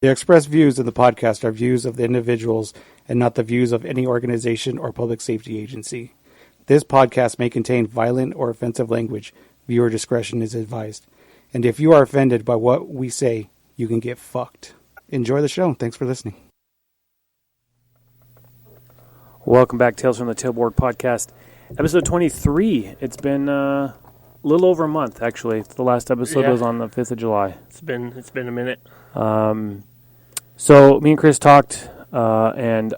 The expressed views in the podcast are views of the individuals and not the views of any organization or public safety agency. This podcast may contain violent or offensive language. Viewer discretion is advised. And if you are offended by what we say, you can get fucked. Enjoy the show. Thanks for listening. Welcome back, Tales from the Tailboard Podcast, episode 23. It's been a little over a month, actually. The last episode was on the 5th of July. It's been a minute. So me and Chris talked, and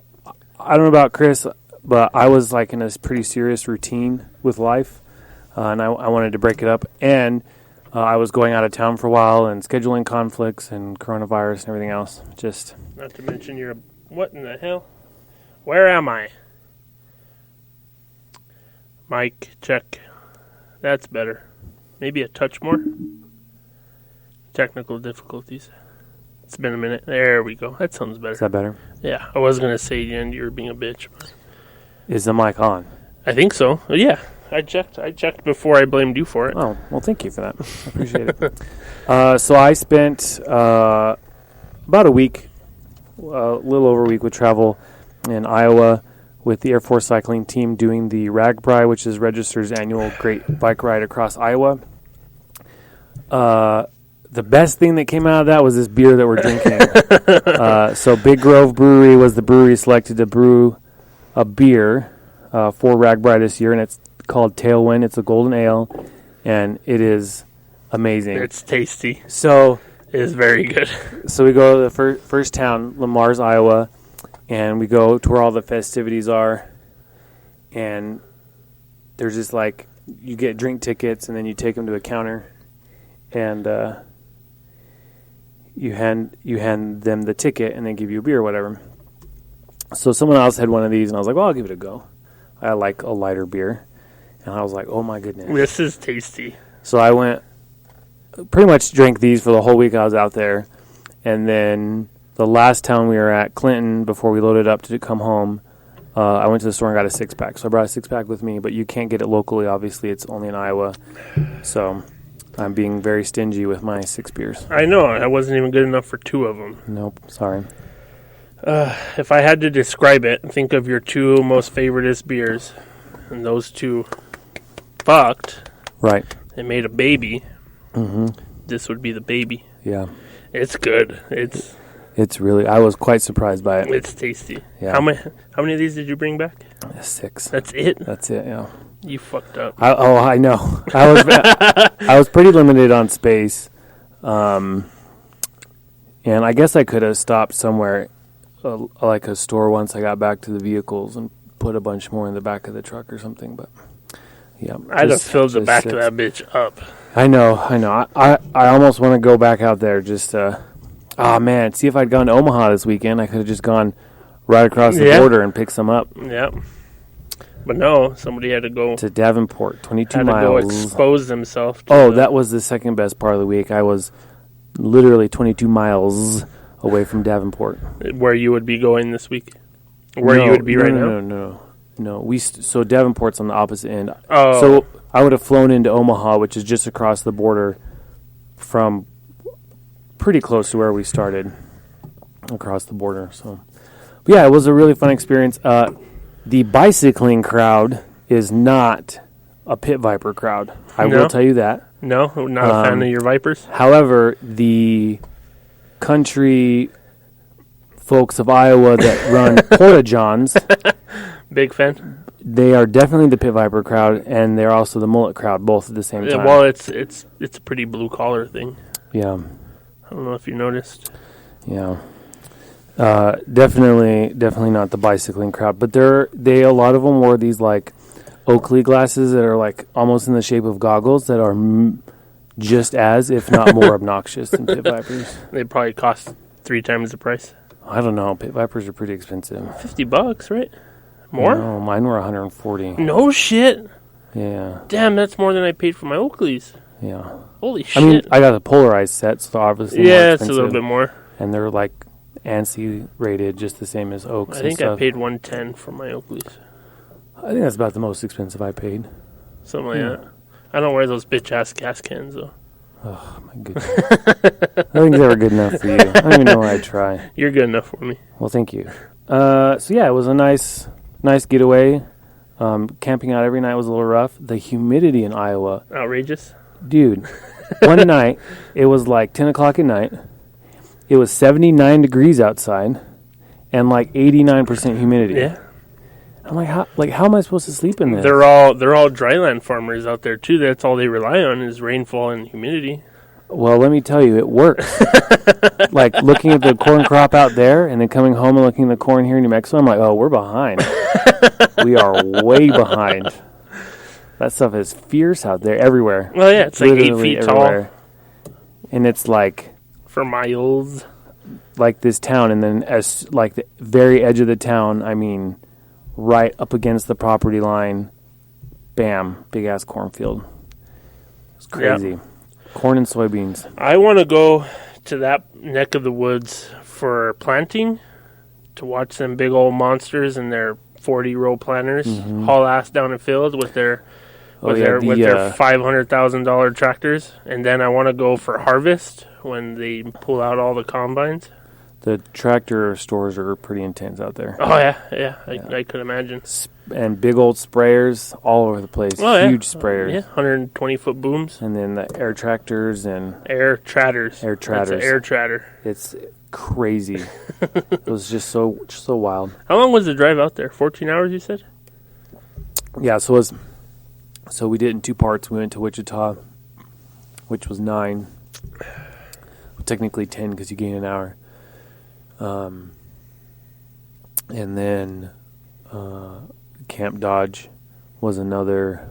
I don't know about Chris, but I was like in a pretty serious routine with life, and I wanted to break it up. And I was going out of town for a while and scheduling conflicts and coronavirus and everything else. Just not to mention what in the hell? Where am I? Mic, check. That's better. Maybe a touch more. Technical difficulties. It's been a minute. There we go. That sounds better. Is that better? Yeah. I was going to say and you were being a bitch. But is the mic on? I think so. Yeah. I checked before I blamed you for it. Oh, well, thank you for that. I appreciate it. So I spent about a week, a little over a week with travel in Iowa with the Air Force cycling team doing the RAGBRAI, which is Register's annual great bike ride across Iowa. The best thing that came out of that was this beer that we're drinking. So Big Grove Brewery was the brewery selected to brew a beer for RAGBRAI this year, and it's called Tailwind. It's a golden ale, and it is amazing. It's tasty. So it is very good. So we go to the first town, Lamar's, Iowa, and we go to where all the festivities are, and there's just like, you get drink tickets, and then you take them to a counter, and you hand them the ticket, and they give you a beer or whatever. So someone else had one of these, and I was like, well, I'll give it a go. I like a lighter beer. And I was like, oh my goodness. This is tasty. So I went, pretty much drank these for the whole week I was out there. And then the last town we were at, Clinton, before we loaded up to come home, I went to the store and got a six-pack. So I brought a six-pack with me, but you can't get it locally, obviously. It's only in Iowa. So I'm being very stingy with my 6 beers. I know. I wasn't even good enough for 2 of them. Nope. Sorry. If I had to describe it, think of your 2 most favoritist beers. And those 2 fucked. Right. They made a baby. Mm-hmm. This would be the baby. Yeah. It's good. It's really, I was quite surprised by it. It's tasty. Yeah. How many of these did you bring back? 6. That's it? That's it, yeah. You fucked up. I know. I was pretty limited on space. And I guess I could have stopped somewhere, like a store once I got back to the vehicles and put a bunch more in the back of the truck or something, but yeah. I'd have filled the back of that bitch up. I know. I almost want to go back out there just man, see if I'd gone to Omaha this weekend, I could have just gone right across the border and picked some up. Yeah. But no, somebody had to go to Davenport, 22 miles. Had to go expose themselves. That was the second best part of the week. I was literally 22 miles away from Davenport. Where you would be going this week? Where you would be right now? No. So Davenport's on the opposite end. Oh. So I would have flown into Omaha, which is just across the border from pretty close to where we started across the border. So, but yeah, it was a really fun experience. The bicycling crowd is not a Pit Viper crowd. I will tell you that. No, not a fan of your Vipers? However, the country folks of Iowa that run Porta-Johns. Big fan. They are definitely the Pit Viper crowd, and they're also the mullet crowd, both at the same time. Well, it's a pretty blue-collar thing. Yeah. I don't know if you noticed. Yeah. Definitely not the bicycling crowd, but a lot of them wore these like Oakley glasses that are like almost in the shape of goggles that are just as, if not more, obnoxious than Pit Vipers. They probably cost 3 times the price. I don't know. Pit Vipers are pretty expensive. $50, right? More? No, mine were $140. No shit. Yeah. Damn, that's more than I paid for my Oakleys. Yeah. Holy shit. I mean, I got a polarized set, so obviously yeah, it's a little bit more. And they're like ANSI rated, just the same as Oaks. I think I paid $110 for my Oakleys. I think that's about the most expensive I paid. Something like that. I don't wear those bitch ass gas cans though. Oh, my goodness. Nothing's ever good enough for you. I don't even know why I try. You're good enough for me. Well, thank you. So, yeah, it was a nice getaway. Camping out every night was a little rough. The humidity in Iowa. Outrageous. Dude, one night, it was like 10 o'clock at night. It was 79 degrees outside and like 89% humidity. Yeah. I'm like, how am I supposed to sleep in this? They're all dryland farmers out there too. That's all they rely on is rainfall and humidity. Well, let me tell you, it works. Like looking at the corn crop out there and then coming home and looking at the corn here in New Mexico, I'm like, oh, we're behind. We are way behind. That stuff is fierce out there everywhere. Well, yeah, it's like 8 feet everywhere. Tall. And it's like... For miles. Like this town, and then as like the very edge of the town, I mean, right up against the property line, bam, big-ass cornfield. It's crazy. Yep. Corn and soybeans. I want to go to that neck of the woods for planting, to watch them big old monsters and their 40-row planters haul ass down a field with their $500,000 tractors, and then I want to go for harvest when they pull out all the combines. The tractor stores are pretty intense out there. Oh yeah. I could imagine. And big old sprayers all over the place. Oh, huge sprayers. 120-foot booms. And then the air tractors and air tratters. Air tratters. That's an air tratter. It's crazy. It was just so wild. How long was the drive out there? 14 hours, you said? Yeah, so we did it in two parts. We went to Wichita, which was 9. Technically 10 because you gain an hour. And then Camp Dodge was another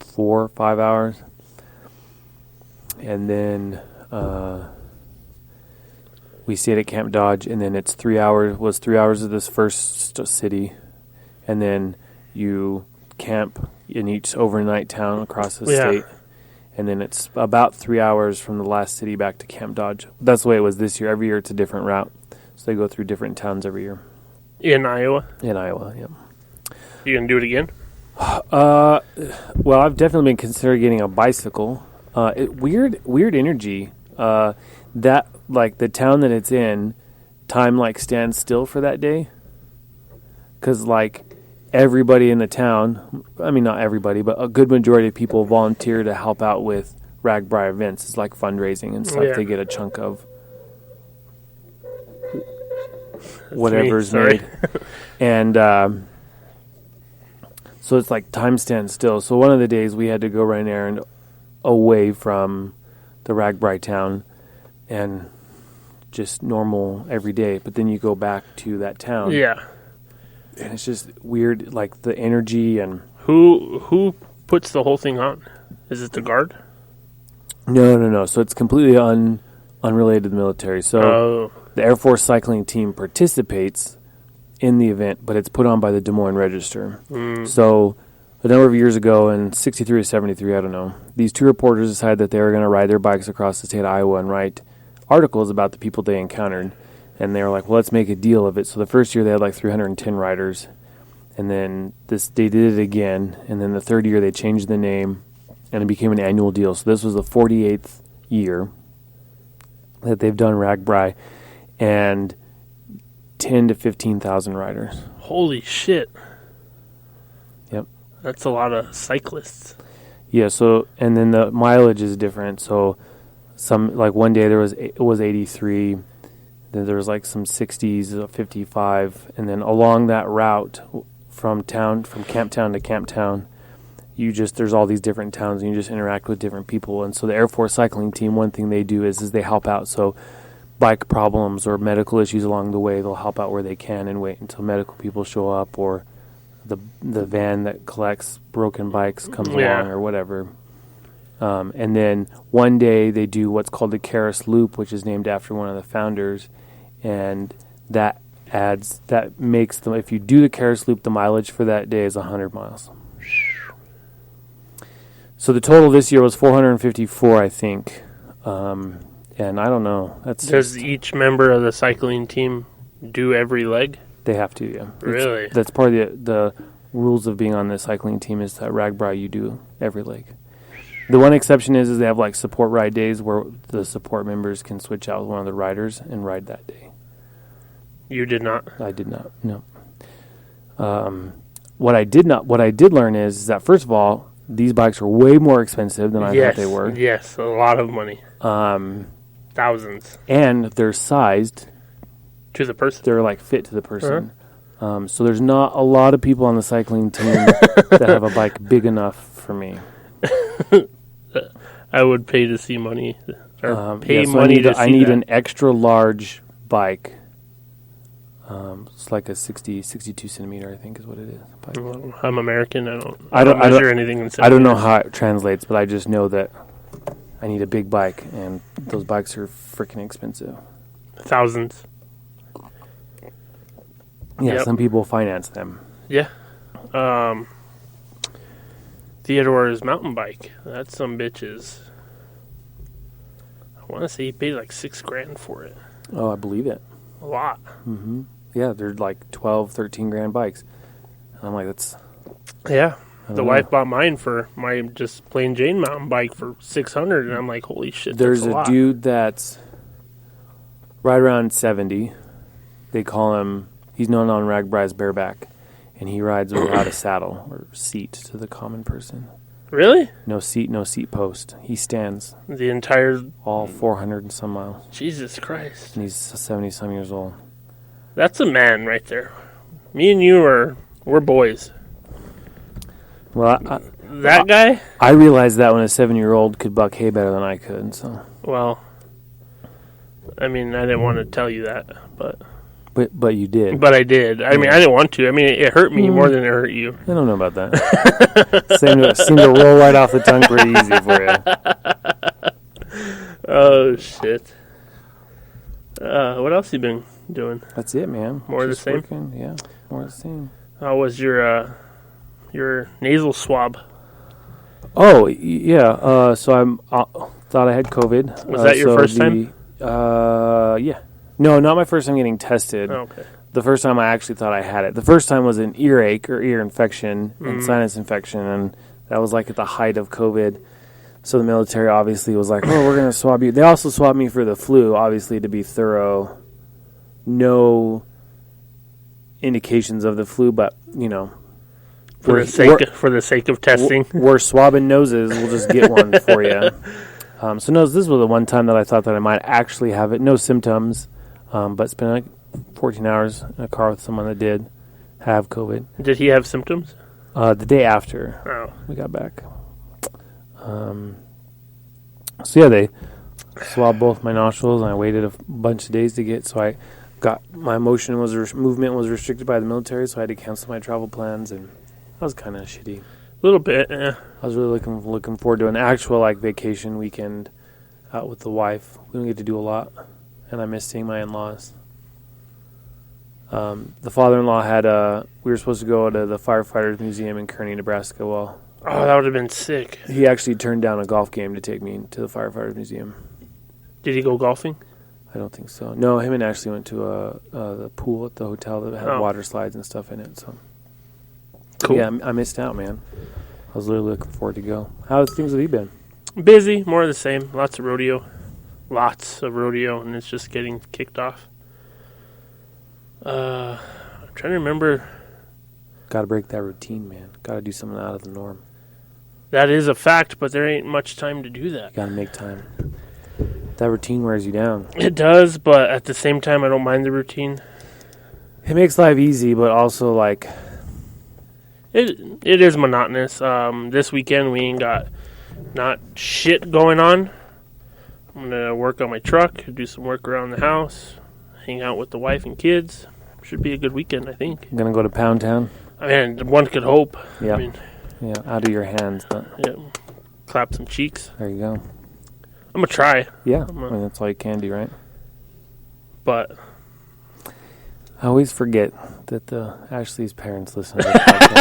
4 or 5 hours. And then we stayed at Camp Dodge, and then it's 3 hours of this first city. And then you camp in each overnight town across the state. And then it's about 3 hours from the last city back to Camp Dodge. That's the way it was this year. Every year it's a different route. So they go through different towns every year. In Iowa? In Iowa, yeah. You going to do it again? Well, I've definitely been considering getting a bicycle. Weird energy. That, like, the town that it's in, time, like, stands still for that day. Because, like... Everybody in the town, I mean, not everybody, but a good majority of people volunteer to help out with RAGBRAI events. It's like fundraising and stuff. They get a chunk of whatever's made. And so it's like time stands still. So one of the days we had to go run an errand away from the RAGBRAI town and just normal every day. But then you go back to that town. Yeah. And it's just weird, like the energy and... Who puts the whole thing on? Is it the Guard? No. So it's completely unrelated to the military. So the Air Force cycling team participates in the event, but it's put on by the Des Moines Register. So a number of years ago, in 63 or 73, I don't know, these two reporters decided that they were going to ride their bikes across the state of Iowa and write articles about the people they encountered. And they were like, well, let's make a deal of it. So the first year they had like 310 riders. And then they did it again. And then the third year they changed the name and it became an annual deal. So this was the 48th year that they've done RAGBRAI. And 10 to 15,000 riders. Holy shit. Yep. That's a lot of cyclists. Yeah, so, and then the mileage is different. So some, like one day it was 83. Then there was like some 60s, 55, and then along that route from camp town to camp town, there's all these different towns, and you just interact with different people. And so the Air Force cycling team, one thing they do is they help out. So bike problems or medical issues along the way, they'll help out where they can and wait until medical people show up, or the van that collects broken bikes comes along or whatever. And then one day they do what's called the Karis Loop, which is named after one of the founders. And that makes them, if you do the Karis Loop, the mileage for that day is 100 miles. So the total this year was 454, I think. And I don't know. Does each member of the cycling team do every leg? They have to, yeah. Really? That's part of the rules of being on the cycling team is that RAGBRAI, you do every leg. The one exception is they have like support ride days where the support members can switch out with one of the riders and ride that day. You did not? I did not, no. What I did learn is that, first of all, these bikes are way more expensive than I thought they were. Yes, a lot of money. Thousands. And they're sized to the person. They're like fit to the person. So there's not a lot of people on the cycling team that have a bike big enough for me. I would pay to see money. Or pay so money to see I need that. an extra large bike. It's like a 62 centimeter, I think, is what it is. Well, I'm American. I don't measure anything in centimeters. I don't know how it translates, but I just know that I need a big bike, and those bikes are freaking expensive. Thousands. Yeah, some people finance them. Yeah. Theodore's mountain bike. That's some bitches. I want to say he paid like $6,000 for it. Oh, I believe it. A lot. Mm-hmm. Yeah, they're like 12, 13 grand bikes. And I'm like, that's... Yeah. The wife bought mine for my just plain Jane mountain bike for $600, and I'm like, holy shit, there's that's a lot. Dude that's right around 70. They call him... He's known on Ragbri as Bareback, and he rides without a saddle or seat to the common person. Really? No seat post. He stands. The entire... All 400 and some miles. Jesus Christ. And he's 70-some years old. That's a man right there. Me and you we're boys. Well, that guy? I realized that when a 7-year-old could buck hay better than I could, so... Well, I mean, I didn't want to tell you that, but... But you did. But I did. I mean, I didn't want to. I mean, it hurt me more than it hurt you. I don't know about that. seemed to roll right off the tongue pretty easy for you. Oh, shit. What else you been doing? That's it, man. More of the same? Working. Yeah, more of the same. How was your nasal swab? Oh, yeah. So thought I had COVID. Was that your first time? Yeah. No, not my first time getting tested. Oh, okay. The first time I actually thought I had it. The first time was an earache or ear infection and sinus infection, and that was like at the height of COVID. So the military obviously was like, oh, we're going to swab you. They also swabbed me for the flu, obviously, to be thorough. No indications of the flu, but, you know. For the sake of testing. We're swabbing noses. We'll just get one for you. So no, this was the one time that I thought that I might actually have it. No symptoms. But spent like 14 hours in a car with someone that did have COVID. Did he have symptoms? The day after we got back. So yeah, they swabbed both my nostrils, and I waited a bunch of days to get. So I got my movement was restricted by the military, so I had to cancel my travel plans, and that was kind of shitty. A little bit, yeah. I was really looking forward to an actual like vacation weekend out with the wife. We don't get to do a lot. And I miss seeing my in-laws. The father-in-law had we were supposed to go to the Firefighters Museum in Kearney, Nebraska. Well, that would have been sick. He actually turned down a golf game to take me to the Firefighters Museum. Did he go golfing? I don't think so. No, him and Ashley went to the pool at the hotel that had water slides and stuff in it. So, cool. Yeah, I missed out, man. I was really looking forward to go. How things have you been? Busy, more of the same. Lots of rodeo, and it's just getting kicked off. I'm trying to remember. Got to break that routine, man. Got to do something out of the norm. That is a fact, but there ain't much time to do that. Got to make time. That routine wears you down. It does, but at the same time, I don't mind the routine. It makes life easy, but also like it is monotonous. This weekend we ain't got not shit going on. I'm gonna work on my truck, do some work around the house, hang out with the wife and kids. Should be a good weekend, I think. I'm gonna go to Pound Town. I mean, one could hope. Yeah. I mean, yeah, out of your hands. But yeah, clap some cheeks. There you go. I'm gonna try. Yeah, I mean, that's all you can do, right? But I always forget that Ashley's parents listen to this podcast.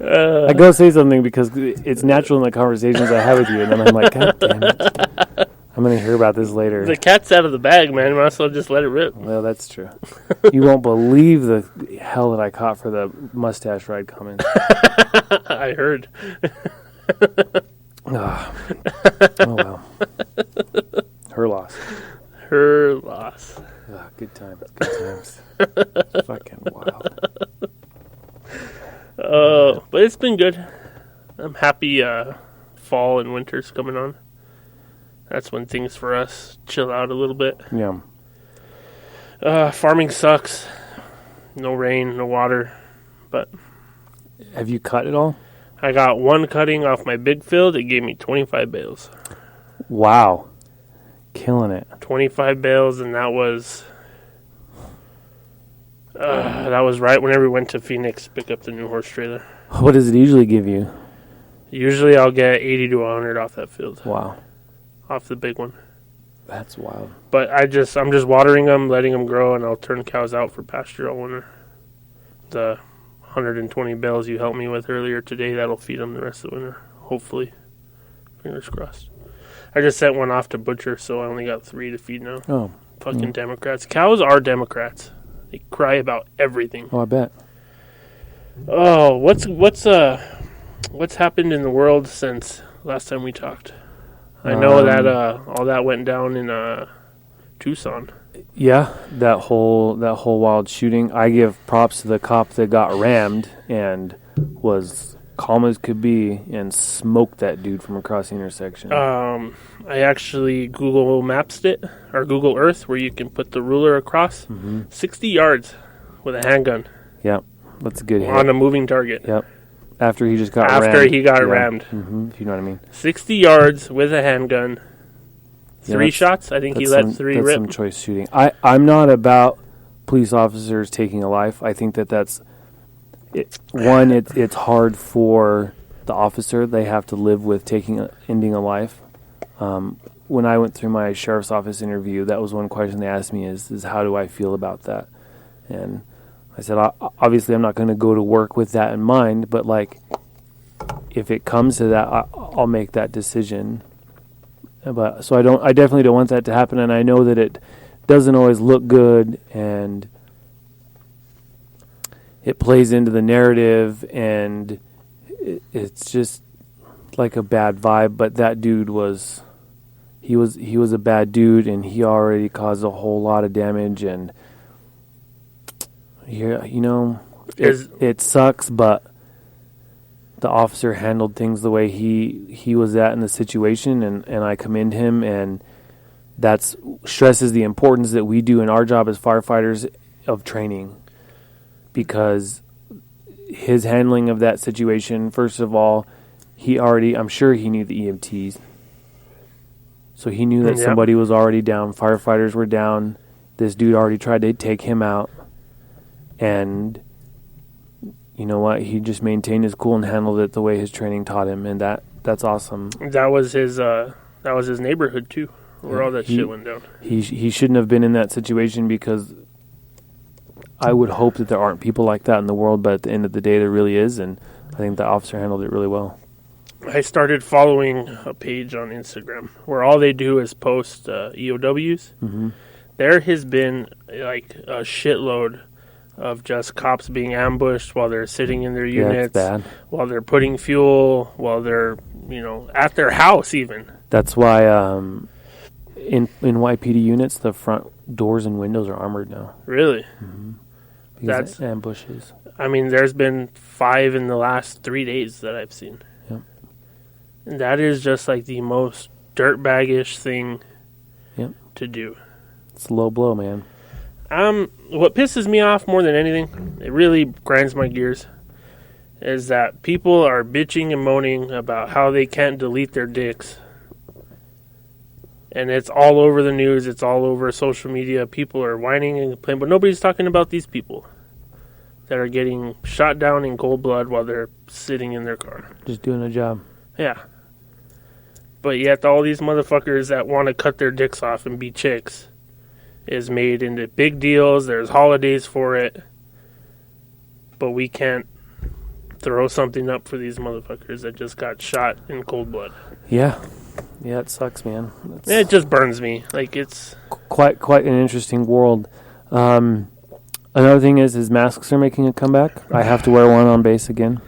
I go say something because it's natural in the conversations I have with you, and then I'm like, God damn it. I'm going to hear about this later. The cat's out of the bag, man. Might as well just let it rip. Well, that's true. You won't believe the hell that I caught for the mustache ride coming. I heard. Oh, well. Her loss. Her loss. Good times. Fucking wild. But it's been good. I'm happy fall and winter's coming on. That's when things for us chill out a little bit. Yeah. Farming sucks. No rain, no water. But have you cut it all? I got one cutting off my big field. It gave me 25 bales. Wow. Killing it. 25 bales, and that was right whenever we went to Phoenix to pick up the new horse trailer. What does it usually give you? Usually I'll get 80 to 100 off that field. Wow. Off the big one. That's wild. But I'm just watering them, letting them grow, and I'll turn cows out for pasture all winter. The 120 bales you helped me with earlier today, that'll feed them the rest of the winter. Hopefully. Fingers crossed. I just sent one off to butcher, so I only got 3 to feed now. Oh. Fucking Democrats. Cows are Democrats. They cry about everything. Oh, I bet. Oh, what's happened in the world since last time we talked? I know that all that went down in Tucson. Yeah, that whole wild shooting. I give props to the cop that got rammed and was calm as could be and smoked that dude from across the intersection. I actually Google Maps it, or Google Earth, where you can put the ruler across. 60 yards with a handgun. Yep, that's a good hit. On a moving target. Yep. After he just got rammed. After he got rammed. Mm-hmm, if you know what I mean. 60 yards with a handgun. 3 shots? I think he let 3 rip. That's some choice shooting. I'm not about police officers taking a life. I think that's... It's hard for the officer. They have to live with ending a life. When I went through my sheriff's office interview, that was one question they asked me is how do I feel about that? And I said, obviously I'm not going to go to work with that in mind, but like, if it comes to that, I'll make that decision. But so I definitely don't want that to happen, and I know that it doesn't always look good, and it plays into the narrative, and it's just like a bad vibe. But that dude was a bad dude, and he already caused a whole lot of damage, and yeah, it sucks, but the officer handled things the way he was at in the situation, and I commend him, and that stresses the importance that we do in our job as firefighters of training, because his handling of that situation, first of all, I'm sure he knew the EMTs, so he knew that somebody was already down, firefighters were down, this dude already tried to take him out, and you know what? He just maintained his cool and handled it the way his training taught him, and that's awesome. That was his neighborhood too, where all that shit went down. He shouldn't have been in that situation, because I would hope that there aren't people like that in the world, but at the end of the day, there really is, and I think the officer handled it really well. I started following a page on Instagram where all they do is post EOWs. Mm-hmm. There has been like a shitload of just cops being ambushed while they're sitting in their units, while they're putting fuel, while they're, at their house even. That's why in YPD units, the front doors and windows are armored now. Really? Mm-hmm. That's ambushes. I mean, there's been 5 in the last 3 days that I've seen. Yep. And that is just like the most dirtbaggish thing to do. It's a low blow, man. What pisses me off more than anything, it really grinds my gears, is that people are bitching and moaning about how they can't delete their dicks. And it's all over the news, it's all over social media. People are whining and complaining, but nobody's talking about these people that are getting shot down in cold blood while they're sitting in their car. Just doing a job. Yeah. But yet all these motherfuckers that want to cut their dicks off and be chicks is made into big deals. There's holidays for it. But we can't throw something up for these motherfuckers that just got shot in cold blood. Yeah. Yeah, it sucks, man. It just burns me. Like, it's quite an interesting world. Another thing is masks are making a comeback. I have to wear one on base again.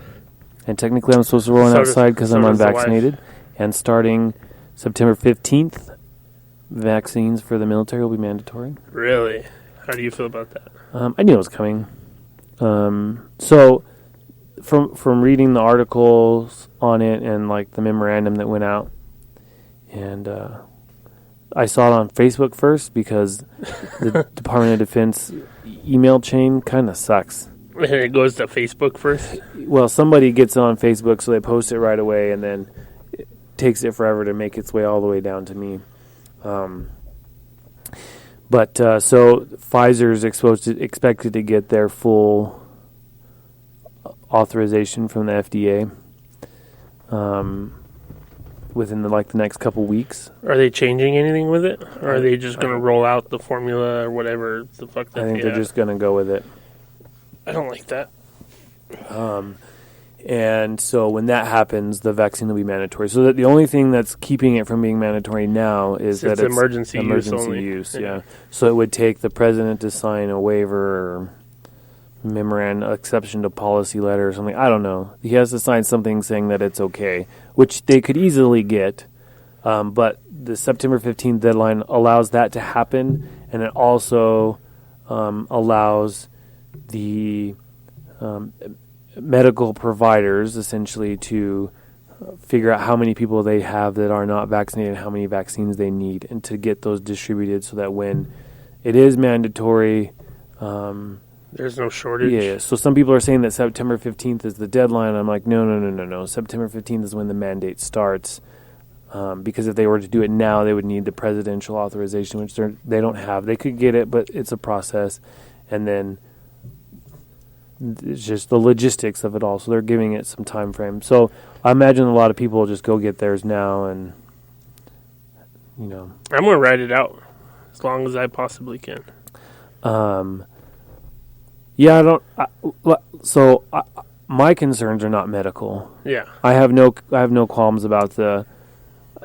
And technically I'm supposed to wear one outside because I'm unvaccinated. And starting September 15th, vaccines for the military will be mandatory. Really? How do you feel about that? I knew it was coming. So from reading the articles on it and like the memorandum that went out, and I saw it on Facebook first because the Department of Defense email chain kind of sucks. And it goes to Facebook first? Well, somebody gets it on Facebook, so they post it right away, and then it takes it forever to make its way all the way down to me. So Pfizer's expected to get their full authorization from the FDA within the next couple weeks. Are they changing anything with it? Or are they just going to roll out the formula or whatever the fuck that I think they're just going to go with it. I don't like that. And so when that happens, the vaccine will be mandatory. So that the only thing that's keeping it from being mandatory now is that it's emergency use. Yeah. So it would take the president to sign a waiver or memorandum, exception to policy letter or something. I don't know. He has to sign something saying that it's okay, which they could easily get. But the September 15th deadline allows that to happen, and it also allows the medical providers essentially to figure out how many people they have that are not vaccinated, how many vaccines they need, and to get those distributed so that when it is mandatory, there's no shortage. Yeah. So some people are saying that September 15th is the deadline. I'm like, no. September 15th is when the mandate starts. Because if they were to do it now, they would need the presidential authorization, which they don't have. They could get it, but it's a process. And then it's just the logistics of it all. So they're giving it some time frame. So I imagine a lot of people will just go get theirs now, and I'm going to ride it out as long as I possibly can. Yeah, my concerns are not medical. Yeah. I have no qualms about the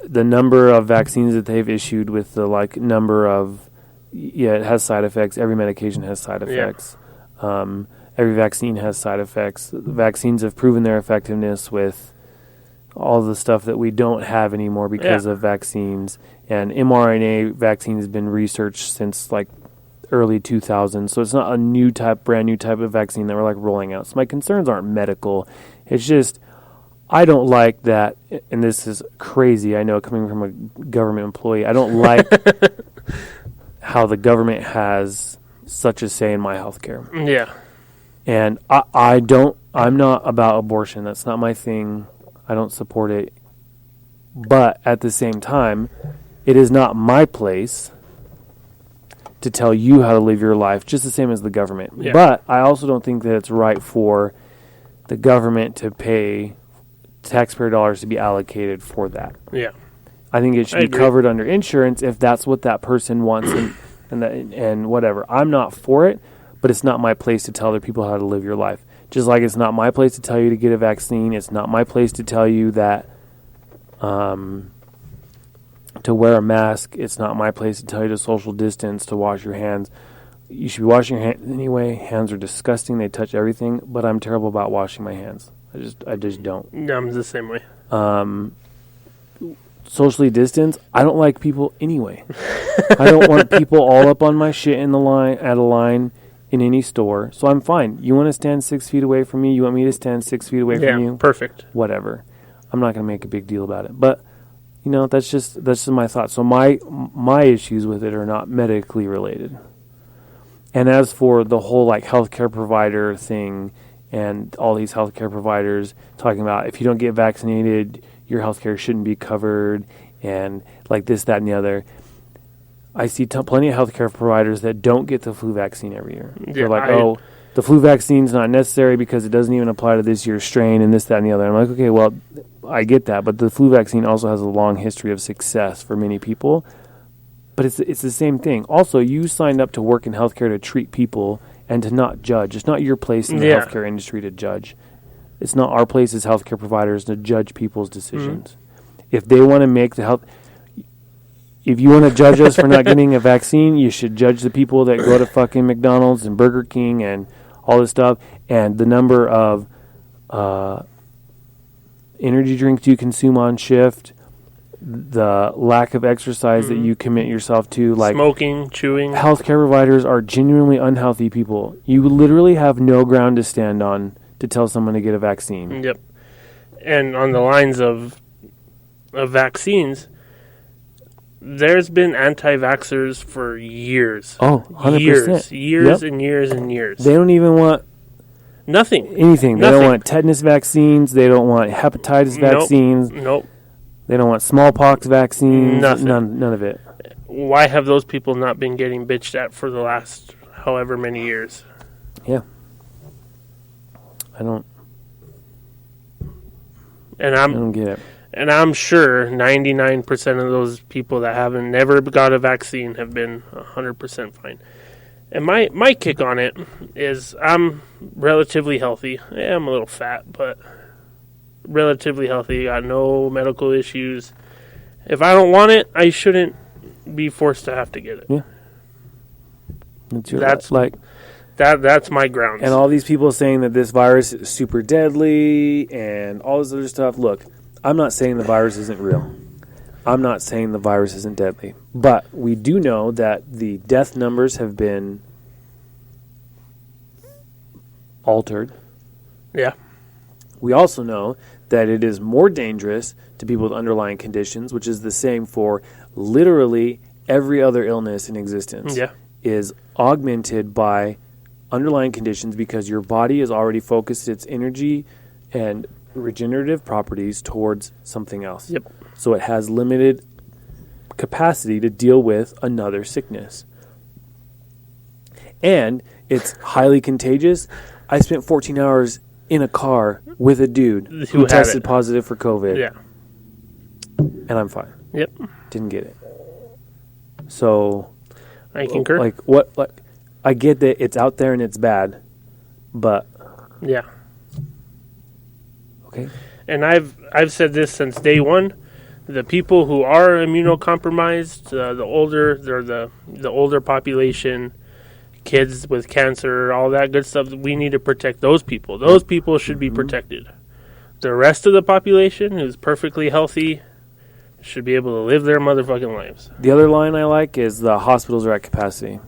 number of vaccines that they've issued with the number of, it has side effects. Every medication has side effects. Yeah. Every vaccine has side effects. The vaccines have proven their effectiveness with all the stuff that we don't have anymore because of vaccines. And mRNA vaccine has been researched since early 2000s, so it's not a brand new type of vaccine that we're rolling out. So my concerns aren't medical. It's just I don't like that, and this is crazy, I know, coming from a government employee. I don't like how the government has such a say in my healthcare. Yeah. And I'm not about abortion. That's not my thing. I don't support it. But at the same time, it is not my place to tell you how to live your life, just the same as the government. Yeah. But I also don't think that it's right for the government to pay taxpayer dollars to be allocated for that. Yeah. I think it should be covered under insurance if that's what that person wants and whatever. I'm not for it, but it's not my place to tell other people how to live your life. Just like it's not my place to tell you to get a vaccine. It's not my place to tell you that to wear a mask. It's not my place to tell you to social distance, to wash your hands. You should be washing your hands anyway. Hands are disgusting. They touch everything, but I'm terrible about washing my hands. I just don't. No, I'm the same way. Socially distance, I don't like people anyway. I don't want people all up on my shit at a line in any store. So I'm fine. You want to stand 6 feet away from me? You want me to stand 6 feet away from you? Yeah, perfect. Whatever. I'm not going to make a big deal about it. But that's just my thought. So my issues with it are not medically related. And as for the whole healthcare provider thing, and all these healthcare providers talking about if you don't get vaccinated, your healthcare shouldn't be covered, and this, that, and the other. I see plenty of healthcare providers that don't get the flu vaccine every year. They're the flu vaccine's not necessary because it doesn't even apply to this year's strain, and this, that, and the other. I'm like, okay, well, I get that, but the flu vaccine also has a long history of success for many people. But it's the same thing. Also, you signed up to work in healthcare to treat people and to not judge. It's not your place in the healthcare industry to judge. It's not our place as healthcare providers to judge people's decisions. Mm-hmm. if they want to make the health... If you want to judge us for not getting a vaccine, you should judge the people that go to fucking McDonald's and Burger King and all this stuff, and the number of energy drinks you consume on shift, the lack of exercise that you commit yourself to, like smoking, chewing. Healthcare providers are genuinely unhealthy people. You literally have no ground to stand on to tell someone to get a vaccine. Yep. And on the lines of vaccines, there's been anti-vaxxers for years. Oh, 100%. Years and years and years. They don't even want nothing. Anything. They don't want tetanus vaccines. They don't want hepatitis vaccines. Nope. They don't want smallpox vaccines. Nothing. None of it. Why have those people not been getting bitched at for the last however many years? Yeah. I don't get it. And I'm sure 99% of those people that haven't never got a vaccine have been 100% fine. And my kick on it is I'm relatively healthy. Yeah, I'm a little fat, but relatively healthy. Got no medical issues. If I don't want it, I shouldn't be forced to have to get it. Yeah. That's my grounds. And all these people saying that this virus is super deadly and all this other stuff. Look, I'm not saying the virus isn't real. I'm not saying the virus isn't deadly. But we do know that the death numbers have been altered. Yeah. We also know that it is more dangerous to people with underlying conditions, which is the same for literally every other illness in existence. Yeah. Is augmented by underlying conditions because your body has already focused its energy and regenerative properties towards something else. Yep. So it has limited capacity to deal with another sickness. And it's highly contagious. I spent 14 hours in a car with a dude who tested positive for COVID. Yeah. And I'm fine. Yep. Didn't get it. So I concur. I get that it's out there and it's bad, but yeah. Okay. And I've said this since day one. The people who are immunocompromised, the older population, kids with cancer, all that good stuff, we need to protect those people. Those people should be protected. The rest of the population who's perfectly healthy should be able to live their motherfucking lives. The other line I like is the hospitals are at capacity.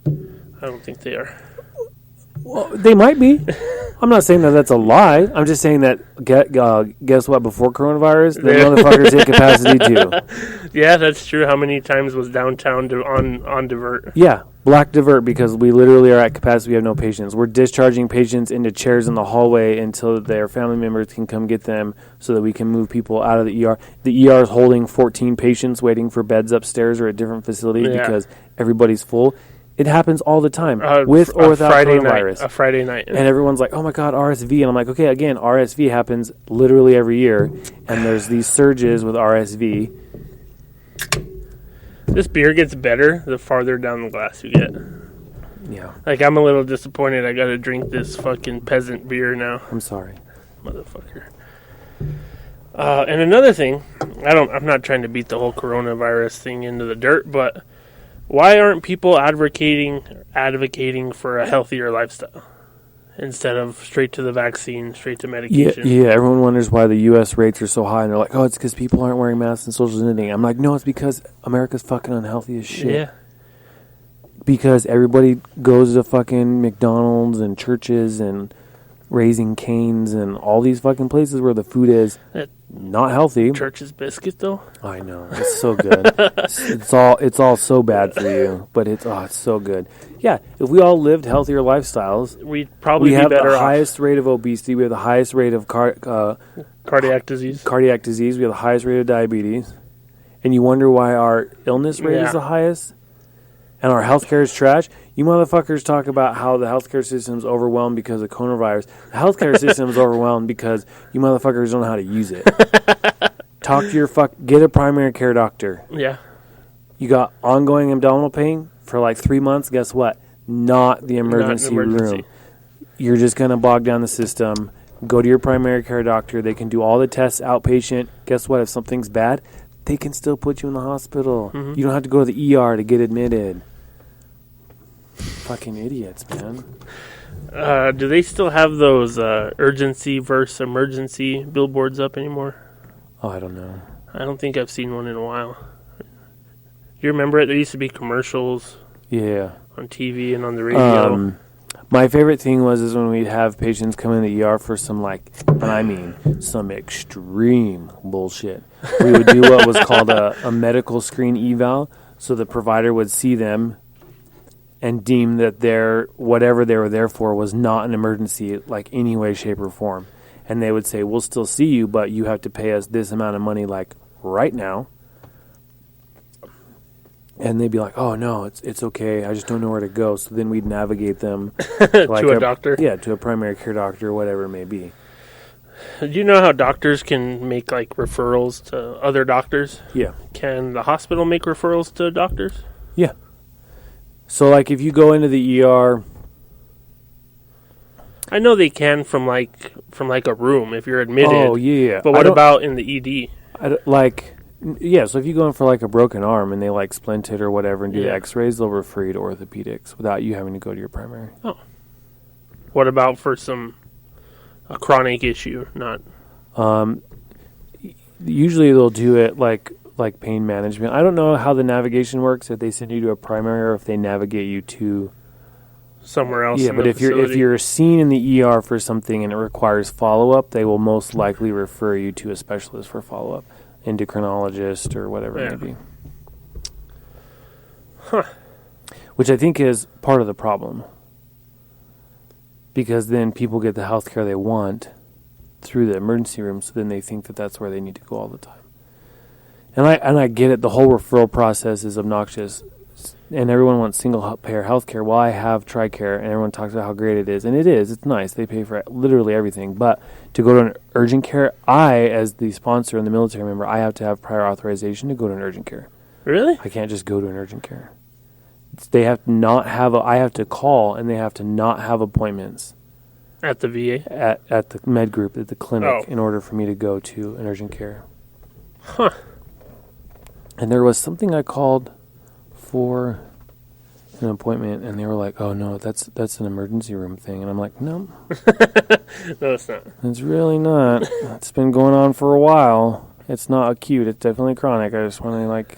I don't think they are. Well, they might be. I'm not saying that that's a lie. I'm just saying that, guess what? Before coronavirus, the motherfuckers hit capacity too. Yeah, that's true. How many times was downtown on divert? Yeah, black divert, because we literally are at capacity. We have no patients. We're discharging patients into chairs in the hallway until their family members can come get them so that we can move people out of the ER. The ER is holding 14 patients waiting for beds upstairs or at different facilities because everybody's full. It happens all the time, with or without coronavirus. A Friday night. And everyone's like, oh my God, RSV. And I'm like, okay, again, RSV happens literally every year. And there's these surges with RSV. This beer gets better the farther down the glass you get. Yeah. Like, I'm a little disappointed I got to drink this fucking peasant beer now. I'm sorry. Motherfucker. And another thing, I'm not trying to beat the whole coronavirus thing into the dirt, but why aren't people advocating for a healthier lifestyle instead of straight to the vaccine, straight to medication? Yeah, everyone wonders why the U.S. rates are so high, and they're like, oh, it's because people aren't wearing masks and social distancing. I'm like, no, it's because America's fucking unhealthy as shit. Yeah. Because everybody goes to fucking McDonald's and churches and Raising Cane's and all these fucking places where the food is not healthy. Church's biscuit, though. I know, it's so good. it's all so bad for you, but it's so good. Yeah, if we all lived healthier lifestyles, we'd probably be better off. We have the highest rate of obesity. We have the highest rate of cardiac disease. Cardiac disease. We have the highest rate of diabetes. And you wonder why our illness rate is the highest, and our healthcare is trash. You motherfuckers talk about how the healthcare system is overwhelmed because of coronavirus. The healthcare system is overwhelmed because you motherfuckers don't know how to use it. Talk to your get a primary care doctor. Yeah. You got ongoing abdominal pain for like 3 months. Guess what? Not the emergency room. You're just going to bog down the system. Go to your primary care doctor. They can do all the tests outpatient. Guess what? If something's bad, they can still put you in the hospital. Mm-hmm. You don't have to go to the ER to get admitted. Fucking idiots, man. Do they still have those urgency versus emergency billboards up anymore? Oh, I don't know. I don't think I've seen one in a while. You remember it? There used to be commercials Yeah. on TV and on the radio. My favorite thing is when we'd have patients come in the ER for some and I mean some extreme bullshit. We would do what was called a medical screen eval, so the provider would see them and deem that whatever they were there for was not an emergency, like any way, shape, or form. And they would say, we'll still see you, but you have to pay us this amount of money, like, right now. And they'd be like, oh, no, it's okay. I just don't know where to go. So then we'd navigate them. To a doctor? Yeah, to a primary care doctor, whatever it may be. Do you know how doctors can make, referrals to other doctors? Yeah. Can the hospital make referrals to doctors? Yeah. So, if you go into the ER... I know they can from a room if you're admitted. Oh, yeah. But what about in the ED? Yeah, so if you go in for a broken arm and they splint it or whatever and do the x-rays, they'll refer you to orthopedics without you having to go to your primary. Oh. What about for a chronic issue? Not. Usually they'll do it like pain management. I don't know how the navigation works, if they send you to a primary or if they navigate you to somewhere else. Yeah, but if you're seen in the ER for something and it requires follow-up, they will most likely refer you to a specialist for follow-up, endocrinologist or whatever it may be. Huh. Which I think is part of the problem. Because then people get the health care they want through the emergency room, so then they think that that's where they need to go all the time. And I get it, the whole referral process is obnoxious. And everyone wants single-payer health care. Well, I have TRICARE, and everyone talks about how great it is. And it is. It's nice. They pay for literally everything. But to go to an urgent care, I, as the sponsor and the military member, I have to have prior authorization to go to an urgent care. Really? I can't just go to an urgent care. They have to not have I have to call, and they have to not have appointments. At the VA? At the med group, at the clinic, in order for me to go to an urgent care. Huh. And there was something I called for an appointment, and they were like, oh, no, that's an emergency room thing. And I'm like, no. No, it's not. It's really not. It's been going on for a while. It's not acute. It's definitely chronic. I just want to,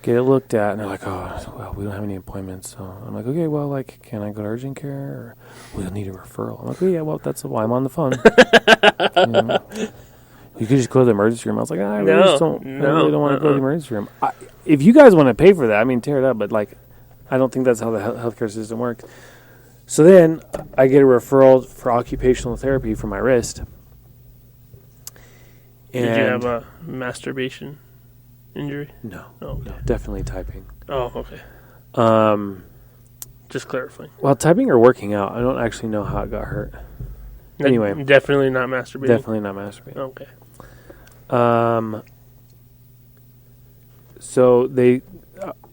get it looked at. And they're like, oh, well, we don't have any appointments. So I'm like, okay, well, can I go to urgent care? Or we'll need a referral. I'm like, oh, yeah, well, that's why I'm on the phone. You could just go to the emergency room. I was like, I really don't want to go to the emergency room. If you guys want to pay for that, I mean, tear it up. But, I don't think that's how the healthcare system works. So then I get a referral for occupational therapy for my wrist. Did you have a masturbation injury? No. Oh, okay. No, definitely typing. Oh, okay. Just clarifying. Well, typing or working out, I don't actually know how it got hurt. Anyway. Definitely not masturbating? Definitely not masturbating. Okay. So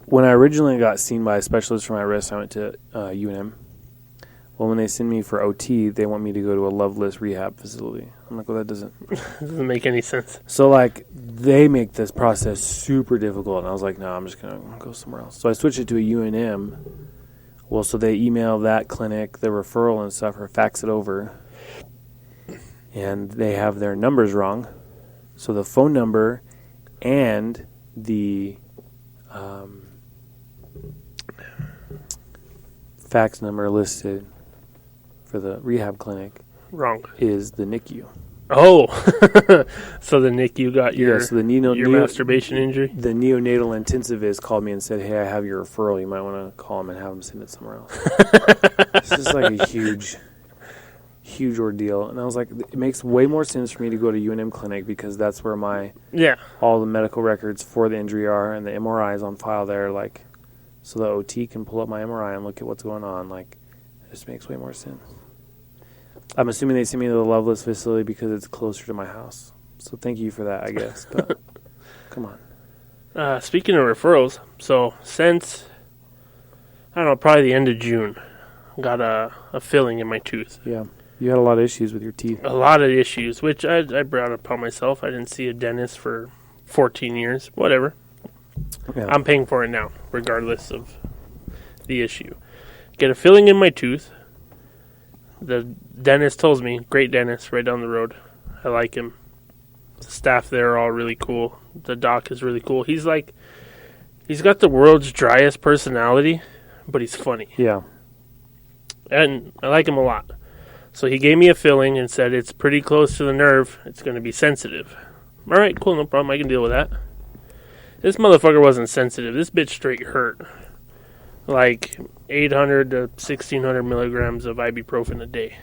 when I originally got seen by a specialist for my wrist, I went to UNM. Well, when they send me for OT, they want me to go to a Loveless rehab facility. I'm like, well, that doesn't make any sense. So, they make this process super difficult. And I was like, no, I'm just going to go somewhere else. So I switched it to a UNM. Well, so they email that clinic, the referral and stuff, or fax it over. And they have their numbers wrong. So the phone number and the fax number listed for the rehab clinic wrong is the NICU. Oh, so the NICU got your masturbation injury? The neonatal intensivist called me and said, hey, I have your referral. You might want to call them and have them send it somewhere else. This is a huge ordeal. And I was like, it makes way more sense for me to go to UNM clinic because that's where all the medical records for the injury are and the MRI is on file there. So the OT can pull up my MRI and look at what's going on. It just makes way more sense. I'm assuming they sent me to the Loveless facility because it's closer to my house. So thank you for that, I guess. But come on. Speaking of referrals, so since, I don't know, probably the end of June, got a filling in my tooth. Yeah. You had a lot of issues with your teeth. A lot of issues, which I brought upon myself. I didn't see a dentist for 14 years. Whatever. Yeah. I'm paying for it now, regardless of the issue. Get a filling in my tooth. The dentist tells me, great dentist right down the road. I like him. The staff there are all really cool. The doc is really cool. He's got the world's driest personality, but he's funny. Yeah. And I like him a lot. So he gave me a filling and said it's pretty close to the nerve. It's going to be sensitive. All right, cool, no problem. I can deal with that. This motherfucker wasn't sensitive. This bitch straight hurt. Like 800 to 1,600 milligrams of ibuprofen a day.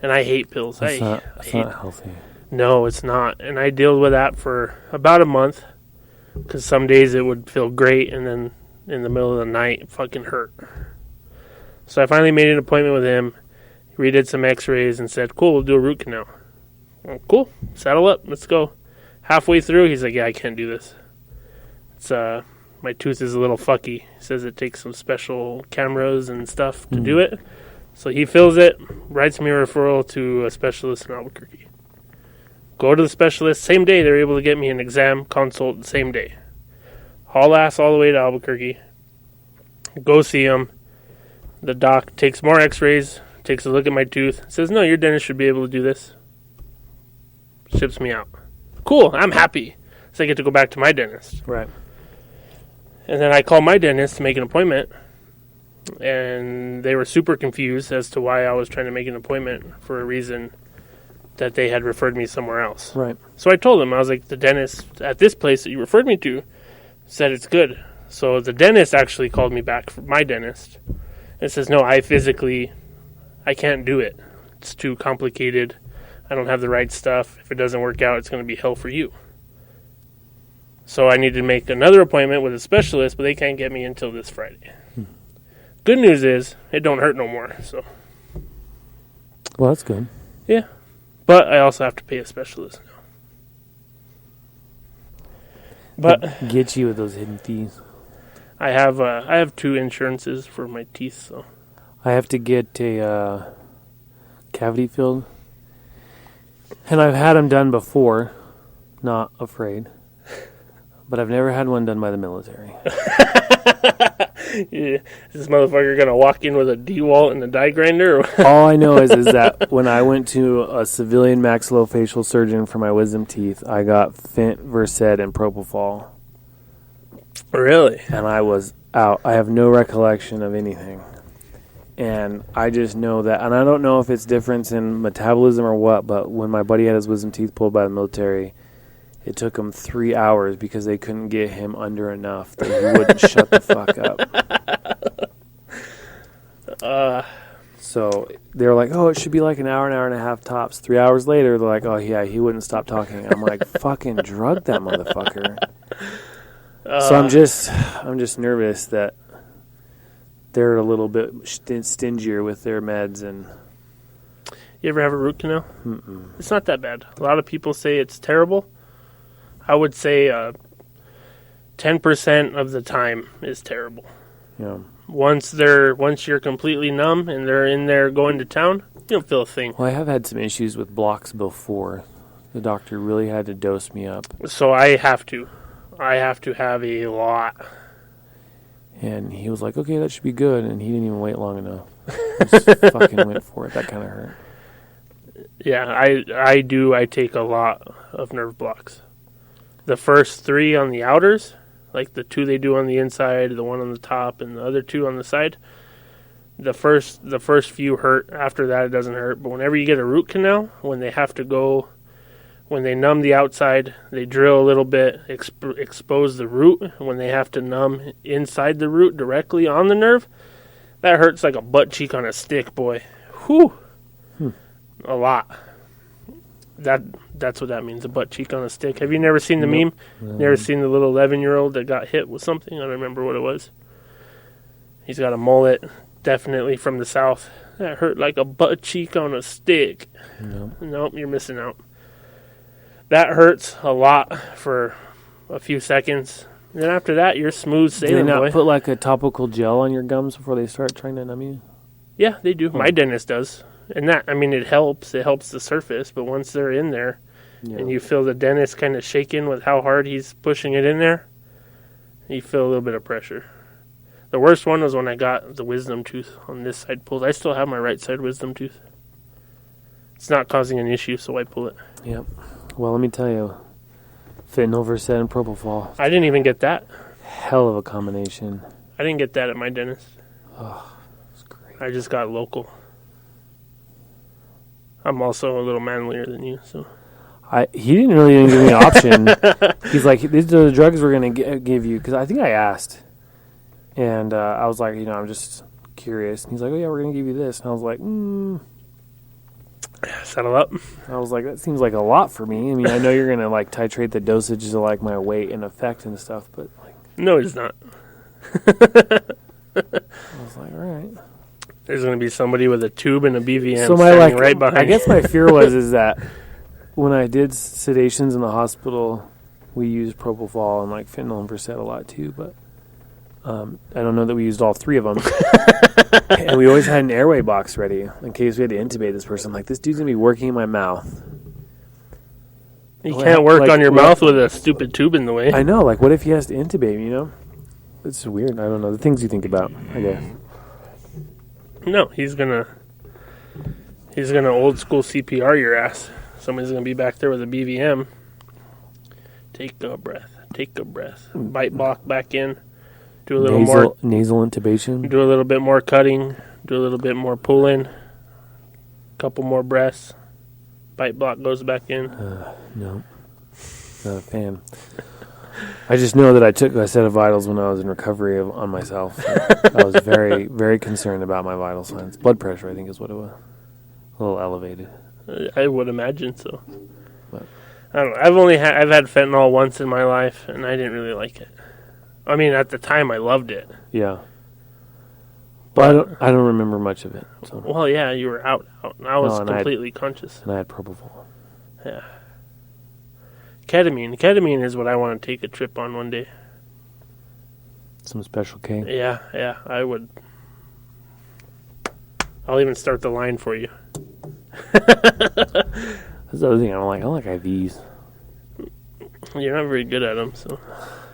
And I hate pills. That's not healthy. No, it's not. And I dealt with that for about a month. Because some days it would feel great, and then in the middle of the night, it fucking hurt. So I finally made an appointment with him. He redid some x-rays and said, cool, we'll do a root canal. Well, cool, saddle up, let's go. Halfway through, he's like, yeah, I can't do this. It's my tooth is a little fucky. He says it takes some special cameras and stuff to do it. So he fills it, writes me a referral to a specialist in Albuquerque. Go to the specialist, same day they're able to get me an exam, consult, the same day. Haul ass all the way to Albuquerque. Go see him. The doc takes more x-rays, takes a look at my tooth, says, no, your dentist should be able to do this. Ships me out. Cool, I'm happy. So I get to go back to my dentist. Right. And then I call my dentist to make an appointment. And they were super confused as to why I was trying to make an appointment for a reason that they had referred me somewhere else. Right. So I told them, I was like, the dentist at this place that you referred me to said it's good. So the dentist actually called me back from my dentist and says, no, I can't do it. It's too complicated. I don't have the right stuff. If it doesn't work out, it's going to be hell for you. So I need to make another appointment with a specialist, but they can't get me until this Friday. Good news is, it don't hurt no more. So, Well, that's good. yeah. But I also have to pay a specialist now. But Get you with those hidden fees. I have 2 insurances for my teeth, so I have to get a cavity filled. And I've had them done before. Not afraid. But I've never had one done by the military. yeah. Is this motherfucker gonna walk in with a D-Walt and a die grinder? All I know is that when I went to a civilian maxillofacial surgeon for my wisdom teeth, I got Fent, Versed, and Propofol. Really? And I was out. I have no recollection of anything. And I just know that, and I don't know if it's difference in metabolism or what, but when my buddy had his wisdom teeth pulled by the military, it took him 3 hours because they couldn't get him under enough that he wouldn't shut the fuck up. So they were like, oh, it should be like an hour and a half tops. 3 hours later, they're like, oh, yeah, he wouldn't stop talking. I'm like, fucking drug that motherfucker. So I'm just nervous that they're a little bit stingier with their meds. And You ever have a root canal? Mm-mm. It's not that bad. A lot of people say it's terrible. I would say 10% of the time is terrible. Yeah. Once you're completely numb and they're in there going to town, you don't feel a thing. Well, I have had some issues with blocks before. The doctor really had to dose me up. So I have to have a lot. And he was like, okay, that should be good. And he didn't even wait long enough. He just fucking went for it. That kind of hurt. Yeah, I take a lot of nerve blocks. The first 3 on the outers, like the 2 they do on the inside, the 1 on the top, and the other 2 on the side, the first few hurt. After that, it doesn't hurt. But whenever you get a root canal, when they numb the outside, they drill a little bit, expose the root. When they have to numb inside the root directly on the nerve, that hurts like a butt cheek on a stick, boy. Whew. A lot. That's what that means, a butt cheek on a stick. Have you never seen the meme? Never seen the little 11-year-old that got hit with something? I don't remember what it was. He's got a mullet, definitely from the south. That hurt like a butt cheek on a stick. Nope, you're missing out. That hurts a lot for a few seconds. Then after that, you're smooth sailing, Do they not boy. put like a topical gel on your gums before they start trying to numb you? Yeah, they do. My dentist does. And that, I mean, it helps. It helps the surface. But once they're in there and you feel the dentist kind of shaking with how hard he's pushing it in there, you feel a little bit of pressure. The worst one was when I got the wisdom tooth on this side pulled. I still have my right side wisdom tooth. It's not causing an issue, so I pull it. Yep. Well, let me tell you, fentanyl, Versed, and propofol. I didn't even get that. Hell of a combination. I didn't get that at my dentist. Oh, that's great. I just got local. I'm also a little manlier than you, so. He didn't really even give me an option. He's like, these are the drugs we're going to give you. Because I think I asked. And I was like, I'm just curious. And he's like, oh, yeah, we're going to give you this. And I was like, Settle up. I was like, that seems like a lot for me. I mean, I know you're going to, like, titrate the dosage to, like, my weight and effect and stuff. But, like. No, it's not. I was like, all right. There's going to be somebody with a tube and a BVM so standing right behind I guess my fear is that when I did sedations in the hospital, we used propofol and like fentanyl and Versed a lot too, but I don't know that we used all three of them. And we always had an airway box ready in case we had to intubate this person. Like, this dude's going to be working in my mouth. You can't work on your mouth with a stupid tube in the way. I know. Like, what if he has to intubate me, It's weird. I don't know. The things you think about, I guess. No, he's gonna old school CPR your ass. Somebody's gonna be back there with a BVM. Take a breath. Bite block back in. Do a little more nasal intubation. Do a little bit more cutting. Do a little bit more pulling. Couple more breaths. Bite block goes back in. No, not a fan. I just know that I took a set of vitals when I was in recovery on myself. I was very, very concerned about my vital signs. Blood pressure, I think, is what it was. A little elevated. I would imagine so. But I don't know. I've had fentanyl once in my life, and I didn't really like it. I mean, at the time, I loved it. Yeah. But I don't remember much of it. So. Well, yeah, you were out. I was completely conscious. And I had propofol. Yeah. Ketamine is what I want to take a trip on one day. Some Special K? Yeah, I would. I'll even start the line for you. That's the other thing I don't like. I don't like IVs. You're not very good at them, so.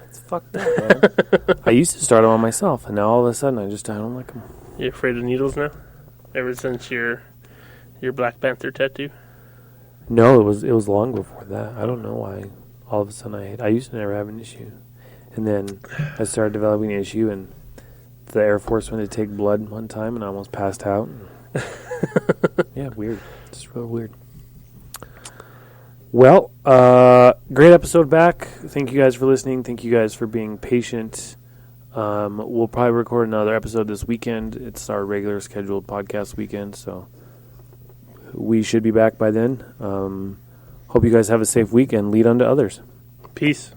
It's fucked up, man. I used to start them on myself, and now all of a sudden I don't like them. You afraid of needles now? Ever since your Black Panther tattoo? No, it was long before that. I don't know why all of a sudden I used to never have an issue. And then I started developing an issue, and the Air Force went to take blood one time, and I almost passed out. Yeah, weird. Just real weird. Well, great episode back. Thank you guys for listening. Thank you guys for being patient. We'll probably record another episode this weekend. It's our regular scheduled podcast weekend, so we should be back by then. Hope you guys have a safe week and lead on to others. Peace.